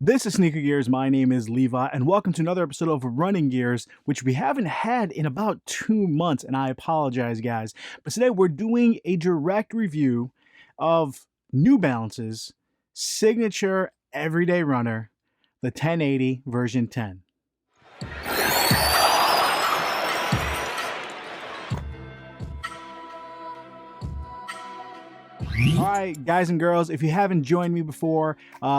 This is Sneaker Gears. My name is Levi, and welcome to another episode of Running Gears, which we haven't had in about 2 months, and I apologize, guys. But today we're doing a direct review of New Balance's signature everyday runner, the 1080 version 10. All right, guys and girls, if you haven't joined me before,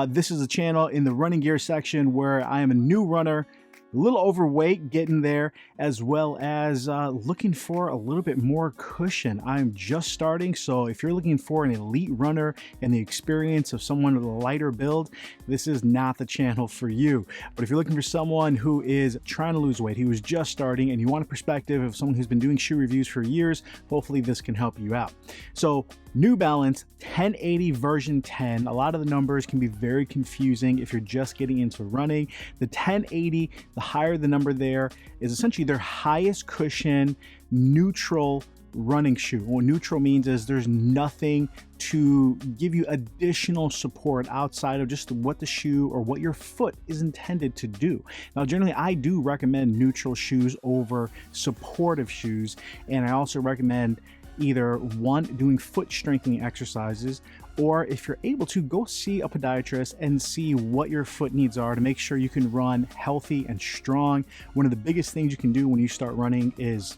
this is a channel in the running gear section where I am a new runner, a little overweight, getting there, as well as looking for a little bit more cushion. I'm just starting, so if you're looking for an elite runner and the experience of someone with a lighter build, this is not the channel for you. But if you're looking for someone who is trying to lose weight, who is just starting, and you want a perspective of someone who's been doing shoe reviews for years, hopefully this can help you out. So New Balance 1080 version 10. A lot of the numbers can be very confusing if you're just getting into running. The 1080, the higher the number there, is essentially their highest cushion neutral running shoe. What neutral means is there's nothing to give you additional support outside of just what the shoe or what your foot is intended to do. Now, generally, I do recommend neutral shoes over supportive shoes, and I also recommend either one, doing foot strengthening exercises, or if you're able to, go see a podiatrist and see what your foot needs are to make sure you can run healthy and strong. One of the biggest things you can do when you start running is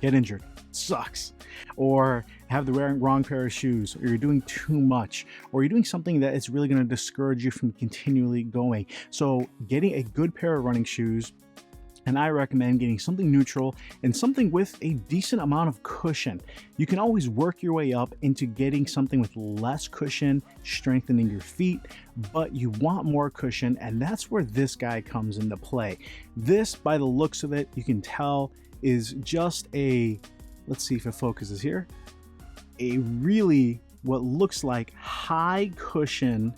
get injured. It sucks. Or have the wrong pair of shoes, or you're doing too much, or you're doing something that is really going to discourage you from continually going. So getting a good pair of running shoes, and I recommend getting something neutral and something with a decent amount of cushion. You can always work your way up into getting something with less cushion, strengthening your feet, but you want more cushion, and that's where this guy comes into play. This, by the looks of it, you can tell is just a, let's see if it focuses here, a really what looks like high cushion,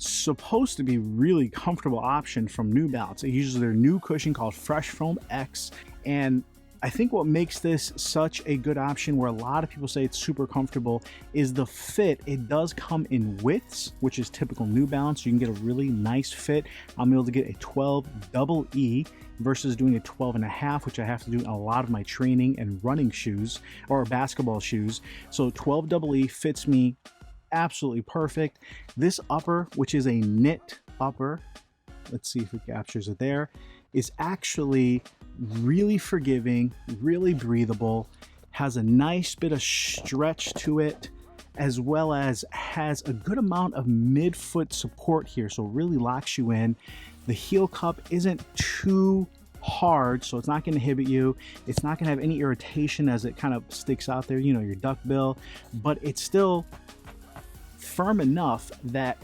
supposed to be really comfortable option from New Balance. It uses their new cushion called Fresh Foam X, and I think what makes this such a good option, where a lot of people say it's super comfortable, is the fit. It does come in widths, which is typical New Balance. You can get a really nice fit. I'm able to get a 12 double E versus doing a 12.5, which I have to do in a lot of my training and running shoes or basketball shoes. So 12 double E fits me absolutely perfect. This upper, which is a knit upper, let's see if it captures it there, is actually really forgiving, really breathable, has a nice bit of stretch to it, as well as has a good amount of midfoot support here, so it really locks you in. The heel cup isn't too hard, so it's not going to inhibit you. It's not going to have any irritation as it kind of sticks out there, you know, your duck bill, but it's still firm enough that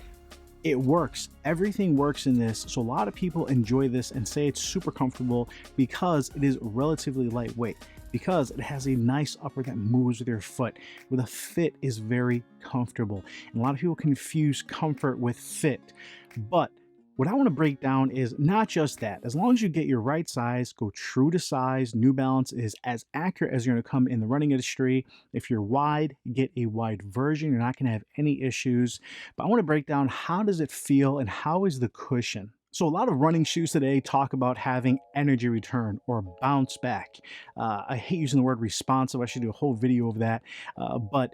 it works. Everything works in this, so a lot of people enjoy this and say it's super comfortable because it is relatively lightweight, because it has a nice upper that moves with your foot, where the fit is very comfortable. And a lot of people confuse comfort with fit, but what I want to break down is not just that. As long as you get your right size, go true to size, New Balance is as accurate as you're going to come in the running industry. If you're wide, get a wide version. You're not going to have any issues. But I want to break down, how does it feel and how is the cushion? So a lot of running shoes today talk about having energy return or bounce back. I hate using the word responsive. I should do a whole video of that. But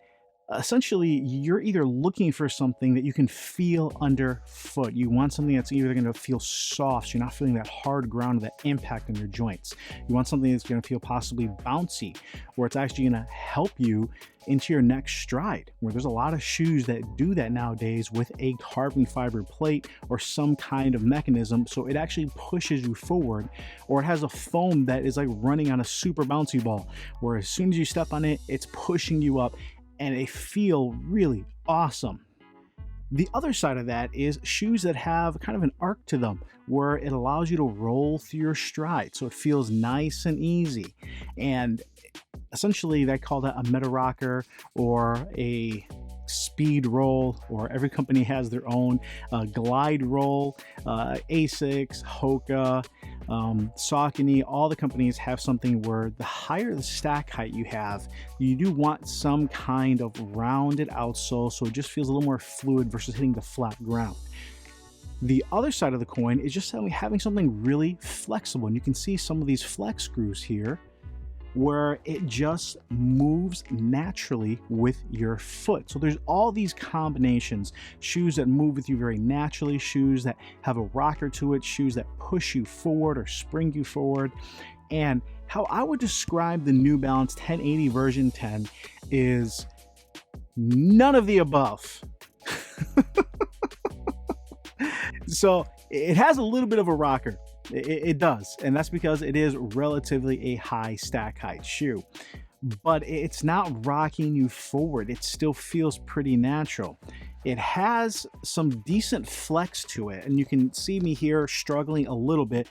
essentially, you're either looking for something that you can feel underfoot. You want something that's either going to feel soft, so you're not feeling that hard ground, that impact on your joints. You want something that's going to feel possibly bouncy, or it's actually going to help you into your next stride, where there's a lot of shoes that do that nowadays with a carbon fiber plate or some kind of mechanism, so it actually pushes you forward. Or it has a foam that is like running on a super bouncy ball, where as soon as you step on it, it's pushing you up, and they feel really awesome. The other side of that is shoes that have kind of an arc to them, where it allows you to roll through your stride, so it feels nice and easy. And essentially, they call that a meta rocker or a speed roll, or every company has their own glide roll. Asics, Hoka, Saucony, all the companies have something where the higher the stack height you have, you do want some kind of rounded outsole, so it just feels a little more fluid versus hitting the flat ground. The other side of the coin is just having something really flexible. And you can see some of these flex screws here where it just moves naturally with your foot. So there's all these combinations: shoes that move with you very naturally, shoes that have a rocker to it, shoes that push you forward or spring you forward. And how I would describe the New Balance 1080 version 10 is none of the above. So it has a little bit of a rocker. It does, and that's because it is relatively a high stack height shoe, but it's not rocking you forward. It still feels pretty natural. It has some decent flex to it, and you can see me here struggling a little bit,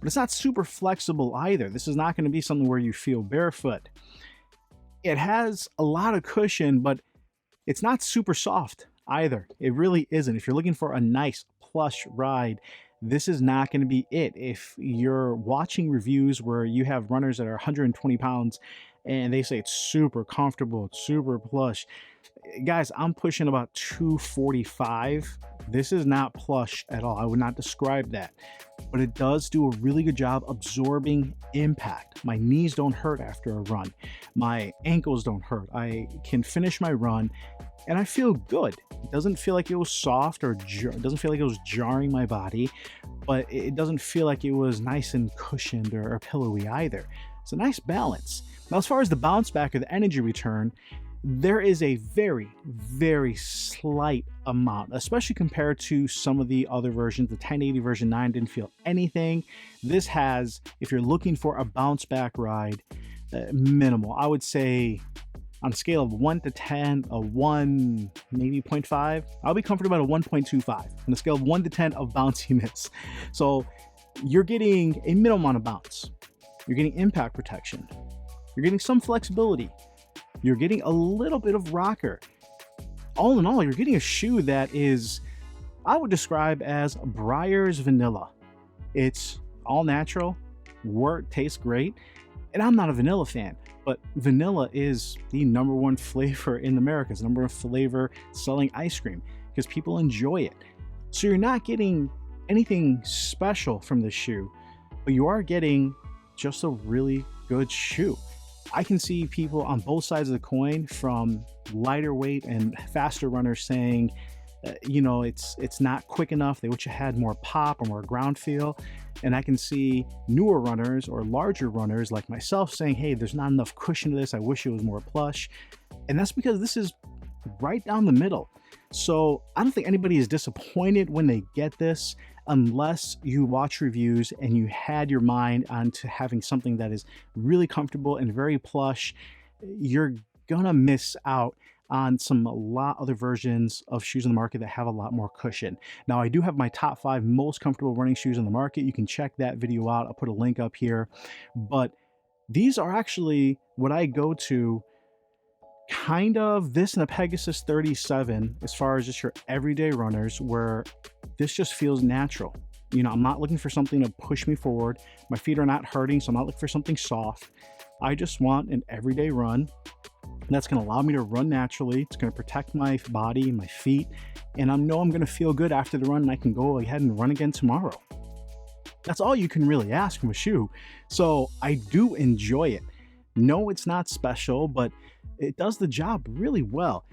but it's not super flexible either. This is not going to be something where you feel barefoot. It has a lot of cushion, but it's not super soft either. It really isn't. If you're looking for a nice plush ride, this is not going to be it. If you're watching reviews where you have runners that are 120 pounds and they say it's super comfortable, it's super plush, guys, I'm pushing about 245. This is not plush at all. I would not describe that, but it does do a really good job absorbing impact. My knees don't hurt after a run. My ankles don't hurt. I can finish my run and I feel good. It doesn't feel like it was soft, or it doesn't feel like it was jarring my body, but it doesn't feel like it was nice and cushioned or pillowy either. It's a nice balance. Now, as far as the bounce back or the energy return, there is a very, very slight amount, especially compared to some of the other versions. The 1080 version 9 didn't feel anything. This has, if you're looking for a bounce back ride, minimal. I would say on a scale of 1 to 10, a 1, maybe 0.5. I'll be comfortable at a 1.25 on a scale of 1 to 10 of bounciness. So you're getting a minimal amount of bounce. You're getting impact protection. You're getting some flexibility. You're getting a little bit of rocker. All in all, you're getting a shoe that is, I would describe as Breyers vanilla. It's all natural, tastes great, and I'm not a vanilla fan, but vanilla is the #1 flavor in America. It's the #1 flavor selling ice cream because people enjoy it. So you're not getting anything special from this shoe, but you are getting just a really good shoe. I can see people on both sides of the coin, from lighter weight and faster runners, saying, it's not quick enough. They wish it had more pop or more ground feel. And I can see newer runners or larger runners like myself saying, hey, there's not enough cushion to this. I wish it was more plush. And that's because this is right down the middle. So I don't think anybody is disappointed when they get this, unless you watch reviews and you had your mind onto having something that is really comfortable and very plush. You're gonna miss out on a lot other versions of shoes in the market that have a lot more cushion. Now, I do have my top 5 most comfortable running shoes in the market. You can check that video out. I'll put a link up here. But these are actually what I go to, kind of this and a Pegasus 37, as far as just your everyday runners, where this just feels natural. I'm not looking for something to push me forward. My feet are not hurting, so I'm not looking for something soft. I just want an everyday run that's going to allow me to run naturally. It's going to protect my body, my feet, and I know I'm going to feel good after the run, and I can go ahead and run again tomorrow. That's all you can really ask from a shoe. So I do enjoy it. No, it's not special, but it does the job really well.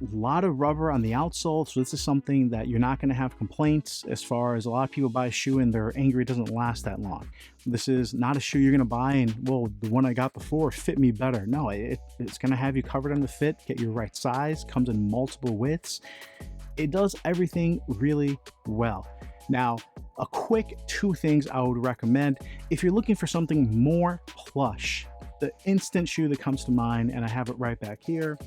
A lot of rubber on the outsole, so this is something that you're not going to have complaints. As far as, a lot of people buy a shoe and they're angry it doesn't last that long. This is not a shoe you're going to buy and, well, the one I got before fit me better. No, it's going to have you covered on the fit, get your right size, comes in multiple widths. It does everything really well. Now, a quick 2 things I would recommend if you're looking for something more plush. The instant shoe that comes to mind, and I have it right back here,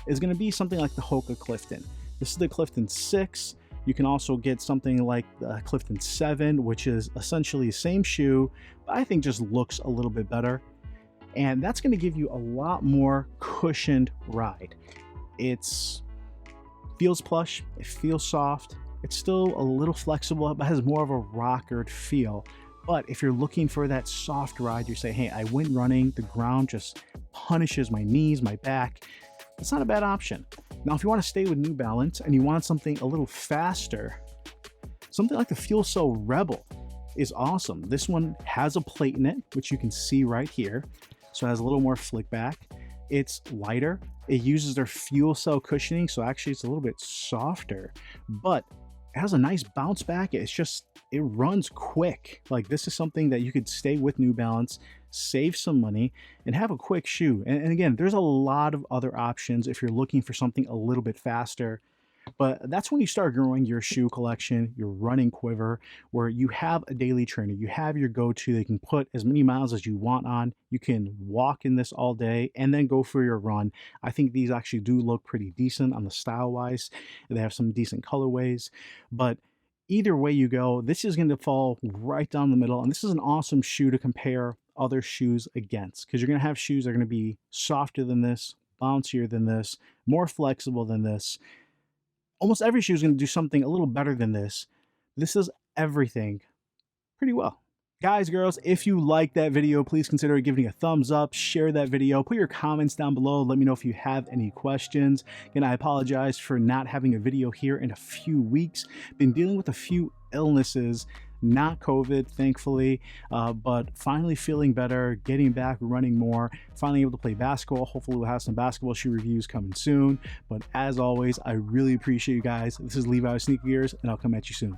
is going to be something like the Hoka Clifton. This is the Clifton 6. You can also get something like the Clifton 7, which is essentially the same shoe, but I think just looks a little bit better. And that's going to give you a lot more cushioned ride. It feels plush, it feels soft, it's still a little flexible, but has more of a rockered feel. But if you're looking for that soft ride, you say, hey, I went running, the ground just punishes my knees, my back. That's not a bad option. Now, if you want to stay with New Balance and you want something a little faster, Something like the Fuel Cell Rebel is awesome. This one has a plate in it, which you can see right here. So it has a little more flick back. It's lighter. It uses their fuel cell cushioning, so actually it's a little bit softer, but it has a nice bounce back. It runs quick. Like, this is something that you could stay with New Balance, save some money, and have a quick shoe. And again, there's a lot of other options if you're looking for something a little bit faster. But that's when you start growing your shoe collection, your running quiver, where you have a daily trainer, you have your go-to. They can put as many miles as you want on. You can walk in this all day and then go for your run. I think these actually do look pretty decent on the style-wise. They have some decent colorways, but either way you go, this is going to fall right down the middle. And this is an awesome shoe to compare other shoes against, because you're going to have shoes that are going to be softer than this, bouncier than this, more flexible than this. Almost every shoe is going to do something a little better than this. This is everything pretty well. Guys, girls, if you like that video, please consider giving it a thumbs up, share that video, put your comments down below. Let me know if you have any questions. And I apologize for not having a video here in a few weeks. Been dealing with a few illnesses, not COVID, thankfully, but finally feeling better, getting back, running more, finally able to play basketball. Hopefully we'll have some basketball shoe reviews coming soon. But as always, I really appreciate you guys. This is Levi with RunningGearz, and I'll come at you soon.